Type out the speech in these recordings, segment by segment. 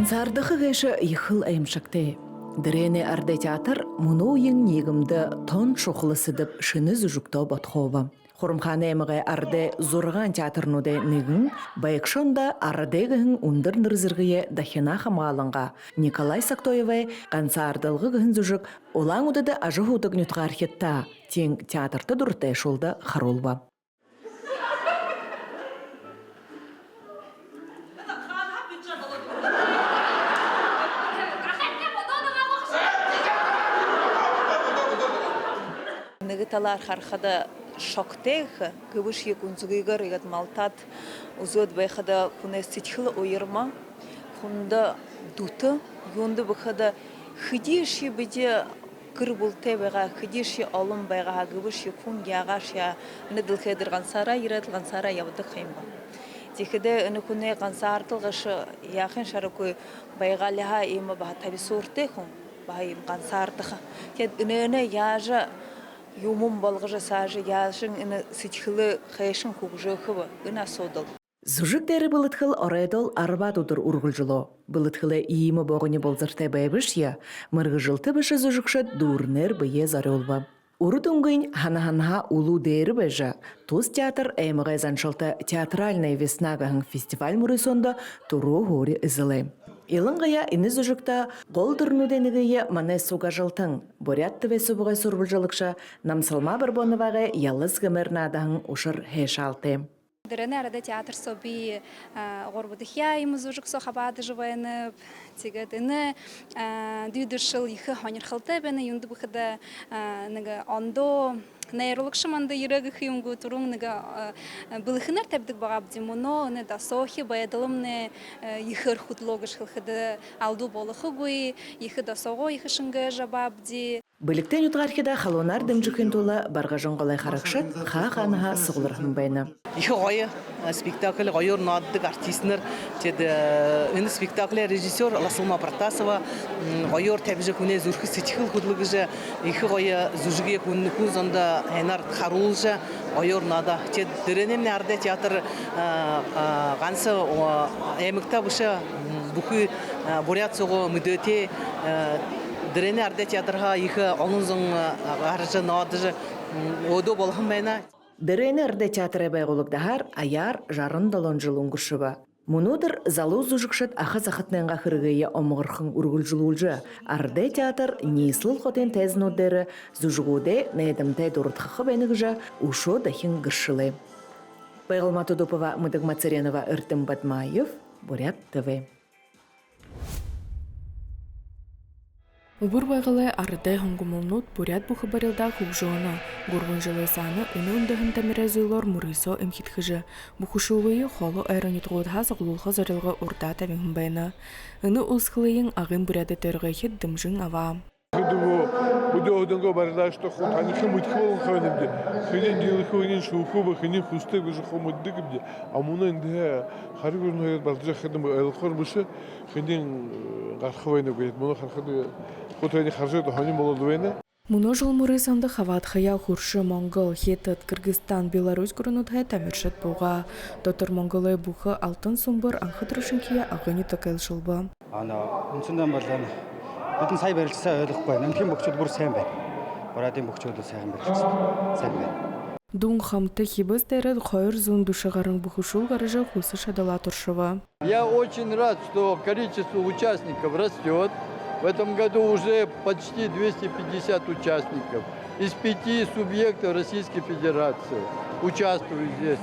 Гансардығы ғеші ихыл әйімшікте. Дірене арды театр мұну ең негімді тон шоқылы сыдып шыны зүжікті батқова. Хорумханы әміғай арды зорған театрнуде нігін, байықшонда ардығығын ұндыр нырзырғые дахина хамалынға. Николай Сактоевай гансардылғы ғын зүжік олаң ұдады ажы худық нүтға архетта, тең театрты дұрты шолда харолба. Нигиталар хархада шоктех гыбыш якунзугигар ягат малтат узод байхада кунес ситхил ойырма хунда дута юнда бахада хидиши биде кырбулте бага хидиши алым бага гыбыш якун ягашя недил хедер гансара ират гансара явда хаймба тихеде энукуне гансартылгыш яхын шаракой байгалиха има ба табисурте хум бай гансартыха тед энене яжа Юмум балғыжа сажы яшын іні сетхілі қайшын көкжөкігі үн асодыл. Зужик дәрі бұлытқыл орайдол арба дудыр урғылжыло. Бұлытқылы иімі боғыны болзыртай бәйбіш я, мұрғы жылты біші зужикші дұрнер бүйе заролба. Уру тұңғын хана-хана улу дәрі бәжі. Тоз театр әйміғай заншылты театральная веснагағын фестиваль мұрысонда тұру ғори ізілі. Илыңғая ині зүжікті қолдырнуденігіе маны суға жылтың. Борятты ве сұбығай сұрбылжылықша намсылма бір бонывағы ялыз ғымырнадағын ұшыр хеш алты. Дірене арада театр соби ғорбудықия имы зүжік соқабады жывайынып, тегедіні дүйдіршіл ехі хонер қылты бәні юнды бұқыда ондо нейролог шаманда йөрәге хыйымгы турың нга былыхынар тәбдик багабди моно не да сохи баядылымны ихыр хутлогыш хылхыды алду болохы гуй ихы да сого ихы шыңга жабабди Биліктен үтғархида халонар дымжықын толы барғажын қолай қарақшыт ха-ханыға сұғылырхын байны. Ихы ғойы спектакль ғойыр наддық артистнер, теді үні спектакль режиссер Ласылма Протасова ғойыр тәбіжі күне зүрхі сетіхіл құдылығы жа, ихы ғойы зүжіге күнні күн zonda әйнар қаруыл жа ғойыр нада. Теді діренемне арды театр ғансы әмікта бұшы бұқы борят соғы мүдөте Дірене арде театрға ехі олыңзың ғаржы надыжы оды болғын байна. Дірене арде театры байғылықдағар аяр жарын долон жылын күшіба. Мұнудыр залу зүжікшіт ақыз ақытнанға қырғыйы омығырқын үргіл жылулжы. Арде театр несіліл қотен тәзін өдері зүжігуде нәйдімтай дұрытқықы бәнігіжі ұшо дахин ғыршылы. Байғылма Тудупова, Мыдық Мацаренова, Үртім Батмаев, Бурят ТВ. Убур байгылы арыдай хонгумолнут бурят бухы барилда хубжуына. Гургун жылы саны үні үндіғін тәмірәзуйлар мұрысо әмхитхыжы. Бухышулыйы холы айронитғудға зағылулғы зарылғы урда тәвіңін байны. Үні ұлсқылыйын ағын буряды төрғайхет дымжың ава. Буде одного барда, что хоть они хмутхол ханемде, хинен дилхонин шухуба, хинен хусте бежу хомуддигде, а мунен харгурно барда хадам элхор буше, хинен гархвайна говорит, муно хархады, хоть они харжет, ханим молодвена. Мұны жыл мұрысанды хават хая хуршы Монгол, Хетат, Кыргызстан, Беларусь күрінудхай тәміршет бұға. Дотыр Монголай бұқы алтын сумбыр аңқыдырышынкия ағыны тәкел жылба. Бидэн сая барилсан ойлгохгүй. Намхийн бөхчүүд бүр сайн байна. Борадын бөхчүүд сайн барилсан. Сайн байна. Дун хамты хибыс дәрет хойр зун душығарын бұхышул гаражы хусы шадала туршыва. Я очень рад, что количество участников растет. В этом году уже почти 250 участников. Из 5 субъектов Российской Федерации участвуют здесь.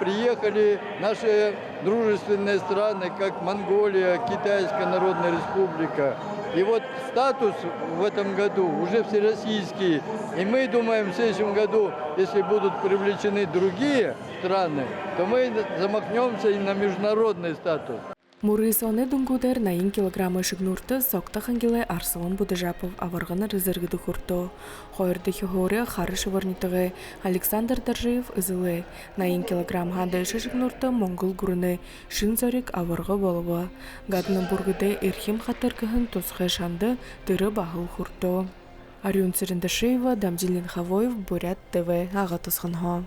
Приехали наши дружественные страны, как Монголия, Китайская Народная Республика. И вот статус в этом году уже всероссийский. И мы думаем, в следующем году, если будут привлечены другие страны, то мы замахнемся и на международный статус. Мурысоны дунгудер на 1 килограммы шигнурты сокта хангилай Арсалан Будажапов аваргана резервиды хурто. Хойрды хихоре харышы варнитығы Александр Даржиев ызылы. На 1 килограмм хандайшы шигнурты Монгол гурыны Шинзорик аварғы болуы. Гадны бургыды Ирхим хатыркығын тосқы шанды дыры бағыл хурто. Арюн Цирендашеева, Дамдилин Хавоев, Бурят ТВ, Ағатысқынға.